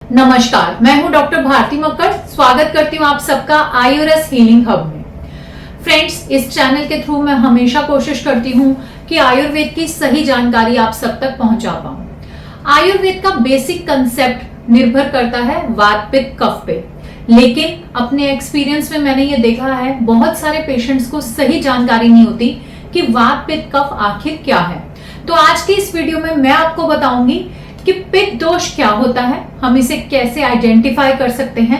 नमस्कार, मैं हूं डॉक्टर भारती मक्कड़। स्वागत करती हूं आप सबका आयुर्वेद हीलिंग हब में। फ्रेंड्स, इस चैनल के थ्रू मैं हमेशा कोशिश करती हूं कि आयुर्वेद की सही जानकारी आप सब तक पहुंचा पाऊं। आयुर्वेद का बेसिक कंसेप्ट निर्भर करता है वात पित्त कफ पे, लेकिन अपने एक्सपीरियंस में मैंने ये देखा है बहुत सारे पेशेंट्स को सही जानकारी नहीं होती कि वात पित्त कफ आखिर क्या है। तो आज की इस वीडियो में मैं आपको बताऊंगी कि पित्त दोष क्या होता है, हम इसे कैसे आइडेंटिफाई कर सकते हैं,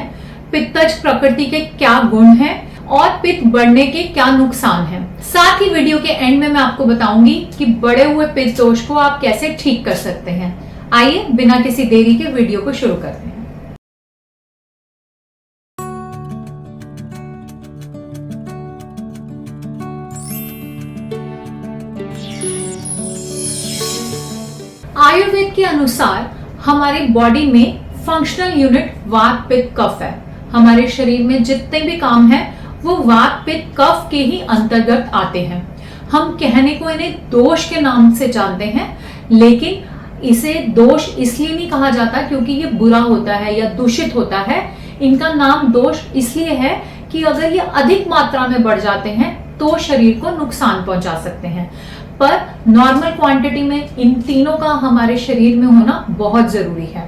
पित्तज प्रकृति के क्या गुण हैं और पित्त बढ़ने के क्या नुकसान हैं। साथ ही वीडियो के एंड में मैं आपको बताऊंगी कि बढ़े हुए पित्त दोष को आप कैसे ठीक कर सकते हैं। आइए बिना किसी देरी के वीडियो को शुरू करते हैं। आयुर्वेद के अनुसार हमारी बॉडी में फंक्शनल यूनिट वात पित्त कफ है। हमारे शरीर में जितने भी काम है वो वात पित्त कफ के ही अंतर्गत आते हैं। हम कहने को इन्हें दोष के नाम से जानते हैं, लेकिन इसे दोष इसलिए नहीं कहा जाता क्योंकि ये बुरा होता है या दूषित होता है। इनका नाम दोष इसलिए है कि अगर ये अधिक मात्रा में बढ़ जाते हैं तो शरीर को नुकसान पहुंचा सकते हैं। पर नॉर्मल क्वांटिटी में इन तीनों का हमारे शरीर में होना बहुत जरूरी है।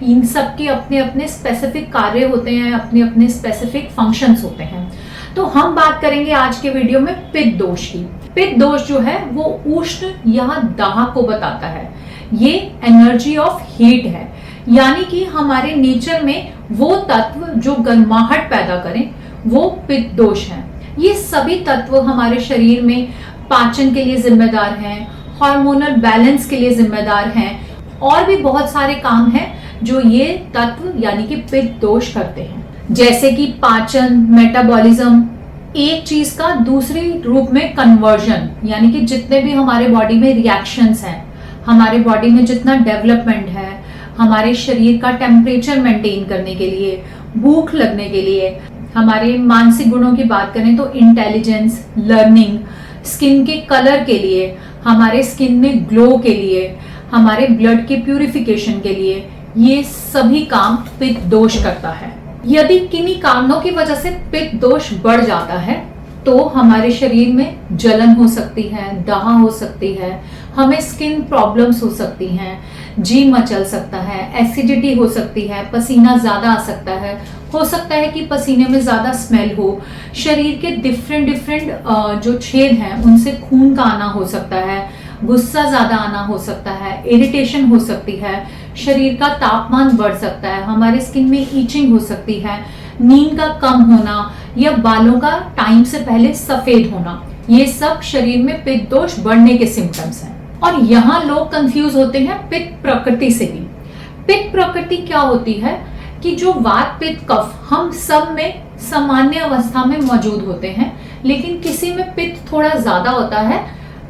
इन सब के अपने अपने स्पेसिफिक कार्य होते हैं, अपने अपने स्पेसिफिक फंक्शंस होते हैं। तो हम बात करेंगे आज के वीडियो में पित्त दोष की। पित्त दोष जो है वो उष्ण या दाह को बताता है। ये एनर्जी ऑफ हीट है, यानी कि हमारे नेचर में वो तत्व जो गर्माहट पैदा करें वो पित्त दोष है। ये सभी तत्व हमारे शरीर में पाचन के लिए जिम्मेदार हैं, हार्मोनल बैलेंस के लिए जिम्मेदार हैं और भी बहुत सारे काम हैं जो ये तत्व यानी कि पित्त दोष करते हैं, जैसे कि पाचन, मेटाबॉलिज्म, एक चीज का दूसरी रूप में कन्वर्जन, यानी कि जितने भी हमारे बॉडी में रिएक्शंस हैं, हमारे बॉडी में जितना डेवलपमेंट है, हमारे शरीर का टेम्परेचर मेंटेन करने के लिए, भूख लगने के लिए, हमारे मानसिक गुणों की बात करें तो इंटेलिजेंस, लर्निंग, स्किन के कलर के लिए, हमारे स्किन में ग्लो के लिए, हमारे ब्लड के प्यूरिफिकेशन के लिए, ये सभी काम पित्त दोष करता है। यदि किन्हीं कारणों की वजह से पित्त दोष बढ़ जाता है तो हमारे शरीर में जलन हो सकती है, दाह हो सकती है, हमें स्किन प्रॉब्लम्स हो सकती हैं, जी मचल सकता है, एसिडिटी हो सकती है, पसीना ज्यादा आ सकता है, हो सकता है कि पसीने में ज्यादा स्मेल हो, शरीर के डिफरेंट जो छेद हैं उनसे खून का आना हो सकता है, गुस्सा ज्यादा आना हो सकता है, इरिटेशन हो सकती है, शरीर का तापमान बढ़ सकता है, हमारे स्किन में ईचिंग हो सकती है, नींद का कम होना या बालों का टाइम से पहले सफेद होना, ये सब शरीर में पित्त दोष बढ़ने के सिम्टम्स हैं। और यहाँ लोग कंफ्यूज होते हैं पित्त प्रकृति से भी। पित्त प्रकृति क्या होती है कि जो वात पित्त कफ हम सब में सामान्य अवस्था में मौजूद होते हैं, लेकिन किसी में पित्त थोड़ा ज्यादा होता है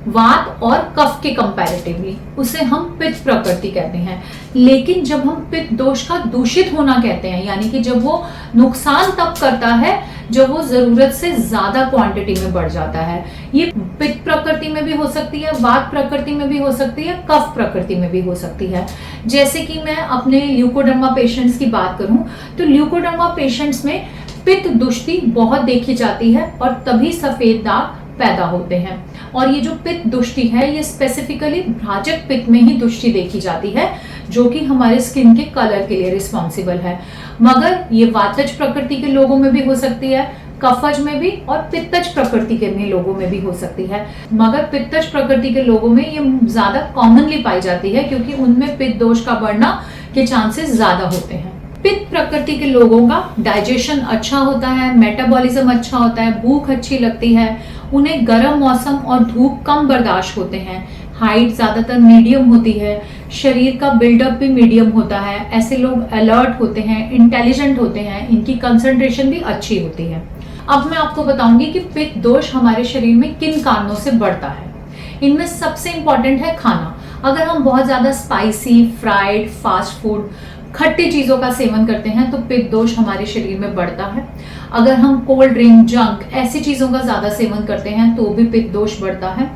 वात और कफ के कंपैरेटिवली, उसे हम पित्त प्रकृति कहते हैं। लेकिन जब हम पित्त दोष का दूषित होना कहते हैं, यानी कि जब वो नुकसान तब करता है जब वो जरूरत से ज्यादा क्वांटिटी में बढ़ जाता है। ये पित्त प्रकृति में भी हो सकती है, वात प्रकृति में भी हो सकती है, कफ प्रकृति में भी हो सकती है। जैसे कि मैं अपने ल्यूकोडर्मा पेशेंट्स की बात करूं तो ल्यूकोडर्मा पेशेंट्स में पित्त दुष्टि बहुत देखी जाती है और तभी सफेद दाग पैदा होते हैं। और ये जो पित्त दुष्टि है ये स्पेसिफिकली भ्राजक पित्त में ही दुष्टि देखी जाती है, जो कि हमारे स्किन के कलर के लिए रिस्पॉन्सिबल है। मगर ये वातज प्रकृति के लोगों में भी हो सकती है, कफज में भी और पित्तज प्रकृति के लोगों में भी हो सकती है। मगर पित्तज प्रकृति के लोगों में ये ज्यादा कॉमनली पाई जाती है क्योंकि उनमें पित्त दोष का बढ़ना के चांसेस ज्यादा होते हैं। पित्त प्रकृति के लोगों का डाइजेशन अच्छा होता है, मेटाबॉलिज्म अच्छा होता है, भूख अच्छी लगती है, उन्हें गर्म मौसम और धूप कम बर्दाश्त होते हैं, हाइट ज्यादातर मीडियम होती है, शरीर का बिल्डअप भी मीडियम होता है, ऐसे लोग अलर्ट होते हैं, इंटेलिजेंट होते हैं, इनकी कंसंट्रेशन भी अच्छी होती है। अब मैं आपको बताऊंगी कि पित्त दोष हमारे शरीर में किन कारणों से बढ़ता है। इनमें सबसे इंपॉर्टेंट है खाना। अगर हम बहुत ज्यादा स्पाइसी, फ्राइड, फास्ट फूड, खट्टी चीजों का सेवन करते हैं तो पित्त दोष हमारे शरीर में बढ़ता है। अगर हम कोल्ड ड्रिंक, जंक ऐसी चीजों का ज्यादा सेवन करते हैं तो भी पित्त दोष बढ़ता है।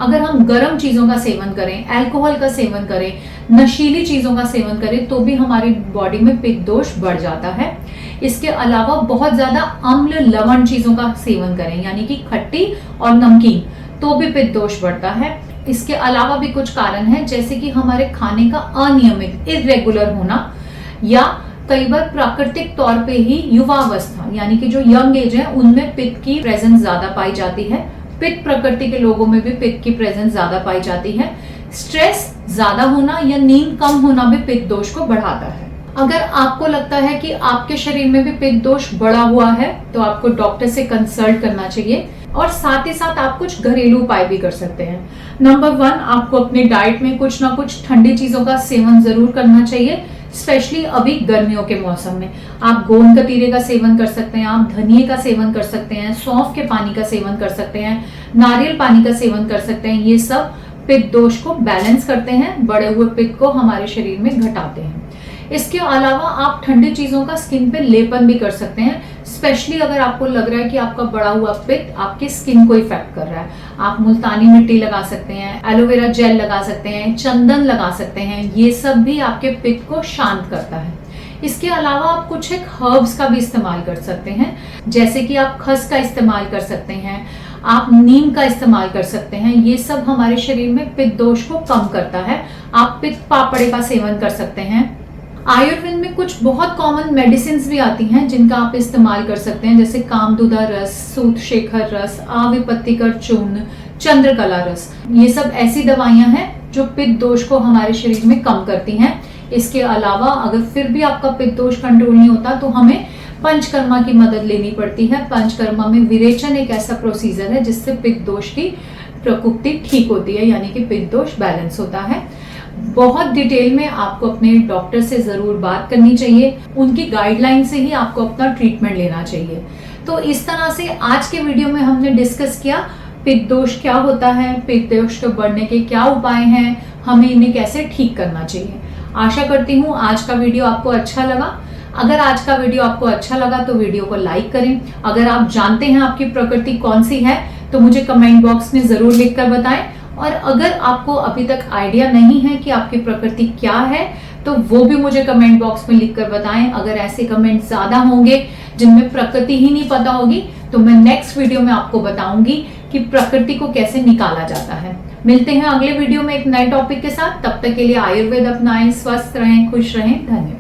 अगर हम गर्म चीजों का सेवन करें, अल्कोहल का सेवन करें, नशीली चीजों का सेवन करें तो भी हमारी बॉडी में पित्त दोष बढ़ जाता है। इसके अलावा बहुत ज्यादा अम्ल लवण चीजों का सेवन करें, यानी कि खट्टी और नमकीन, तो भी पित्त दोष बढ़ता है। इसके अलावा भी कुछ कारण हैं, जैसे कि हमारे खाने का अनियमित, इरेगुलर होना, या कई बार प्राकृतिक तौर पे ही युवावस्था यानी कि जो यंग एज है उनमें पित्त की प्रेजेंस ज्यादा पाई जाती है। पित्त प्रकृति के लोगों में भी पित्त की प्रेजेंस ज्यादा पाई जाती है। स्ट्रेस ज्यादा होना या नींद कम होना भी पित्त दोष को बढ़ाता है। अगर आपको लगता है कि आपके शरीर में भी पित्त दोष बढ़ा हुआ है तो आपको डॉक्टर से कंसल्ट करना चाहिए, और साथ ही साथ आप कुछ घरेलू उपाय भी कर सकते हैं। नंबर 1, आपको अपनी डाइट में कुछ ना कुछ ठंडी चीजों का सेवन जरूर करना चाहिए, स्पेशली अभी गर्मियों के मौसम में। आप गोंद कतीरे का सेवन कर सकते हैं, आप धनिये का सेवन कर सकते हैं, सौंफ के पानी का सेवन कर सकते हैं, नारियल पानी का सेवन कर सकते हैं। ये सब पित्त दोष को बैलेंस करते हैं, बढ़े हुए पित्त को हमारे शरीर में घटाते हैं। इसके अलावा आप ठंडी चीजों का स्किन पे लेपन भी कर सकते हैं, स्पेशली अगर आपको लग रहा है कि आपका बढ़ा हुआ पित्त आपके स्किन को इफेक्ट कर रहा है। आप मुल्तानी मिट्टी लगा सकते हैं, एलोवेरा जेल लगा सकते हैं, चंदन लगा सकते हैं, ये सब भी आपके पित्त को शांत करता है। इसके अलावा आप कुछ एक हर्ब्स का भी इस्तेमाल कर सकते हैं, जैसे कि आप खस का इस्तेमाल कर सकते हैं, आप नीम का इस्तेमाल कर सकते हैं। ये सब हमारे शरीर में पित्त दोष को कम करता है। आप पित्त पापड़े का सेवन कर सकते हैं। आयुर्वेद में कुछ बहुत कॉमन मेडिसिन भी आती हैं जिनका आप इस्तेमाल कर सकते हैं, जैसे कामदूधा रस, सूत शेखर रस, आविपत्तिकर चूर्ण, चंद्रकला रस। ये सब ऐसी दवाइयां हैं जो पित्त दोष को हमारे शरीर में कम करती हैं। इसके अलावा अगर फिर भी आपका पित्त दोष कंट्रोल नहीं होता तो हमें पंचकर्मा की मदद लेनी पड़ती है। पंचकर्मा में विरेचन एक ऐसा प्रोसीजर है जिससे पित्त दोष की प्रकृति ठीक होती है, यानी कि पित्त दोष बैलेंस होता है। बहुत डिटेल में आपको अपने डॉक्टर से जरूर बात करनी चाहिए, उनकी गाइडलाइन से ही आपको अपना ट्रीटमेंट लेना चाहिए। तो इस तरह से आज के वीडियो में हमने डिस्कस किया पित्त दोष क्या होता है, पित्त दोष को बढ़ने के क्या उपाय हैं, हमें इन्हें कैसे ठीक करना चाहिए। आशा करती हूँ आज का वीडियो आपको अच्छा लगा। अगर आज का वीडियो आपको अच्छा लगा तो वीडियो को लाइक करें। अगर आप जानते हैं आपकी प्रकृति कौन सी है तो मुझे कमेंट बॉक्स में जरूर लिखकर बताएं। और अगर आपको अभी तक आइडिया नहीं है कि आपकी प्रकृति क्या है तो वो भी मुझे कमेंट बॉक्स में लिखकर बताएं। अगर ऐसे कमेंट ज्यादा होंगे जिनमें प्रकृति ही नहीं पता होगी तो मैं नेक्स्ट वीडियो में आपको बताऊंगी कि प्रकृति को कैसे निकाला जाता है। मिलते हैं अगले वीडियो में एक नए टॉपिक के साथ। तब तक के लिए आयुर्वेद अपनाएं, स्वस्थ रहें, खुश रहें। धन्यवाद।